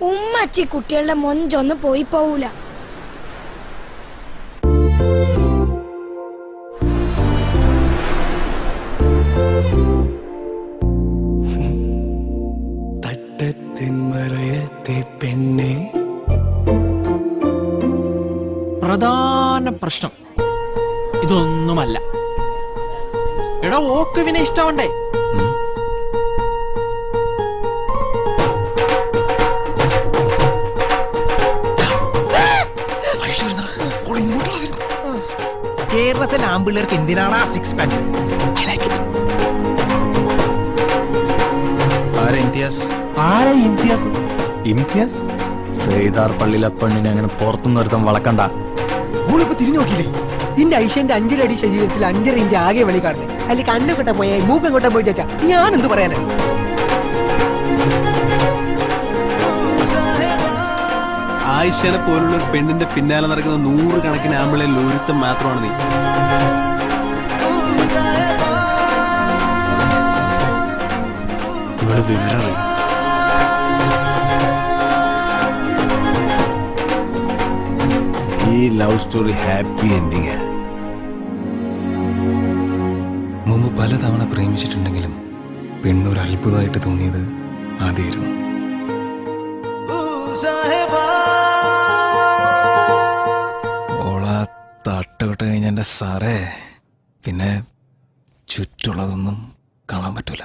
ഉമ്മച്ചി കുട്ടികളുടെ മൊഞ്ചൊന്നും പോയി പോവൂല. പെണ്ണെ, പ്രധാന പ്രശ്നം ഇതൊന്നുമല്ല. എടാ ഓക്കുവിനെ ഇഷ്ടമുണ്ടേ. കേരളത്തിലെ ആമ്പിള്ളേർക്ക് എന്തിനാണ് ആ 6 പാക്ക്? സെയ്താർ പള്ളിയിലെ പെണ്ണിനെ അങ്ങനെ പുറത്തുനിന്ന് ഒരുത്തം വളക്കണ്ട. ഓളിപ്പോ തിരിഞ്ഞു നോക്കിയില്ലേ? ഇന്റെ ഐഷ്യന്റെ 5 അടി ശരീരത്തിൽ 5 ഇഞ്ച് ആകെ വെളി കാണുന്നേ. അല്ലെ കണ്ണുകൊട്ട പോയ മൂക്കൻകൊട്ട പോയി ചേച്ചാ, ഞാൻ എന്ത് പറയാനാ? ആയിഷനെ പോലുള്ള ഒരു പെണ്ണിന്റെ പിന്നാലെ നടക്കുന്ന 100 കണക്കിന് ആമ്പിളയിൽ ഒരുത്തം മാത്രമാണ് നീ. ഇവള് വിവരം ഈ ലവ് സ്റ്റോറി ഹാപ്പി എൻഡിങ്. മുമ്പ് പലതവണ പ്രേമിച്ചിട്ടുണ്ടെങ്കിലും പെണ്ണൊരു അത്ഭുതമായിട്ട് തോന്നിയത് ആദ്യമായിരുന്നു. ഓളാ തട്ടുകൊട്ട് കഴിഞ്ഞ എൻ്റെ സാറേ, പിന്നെ ചുറ്റുള്ളതൊന്നും കാണാൻ പറ്റൂല.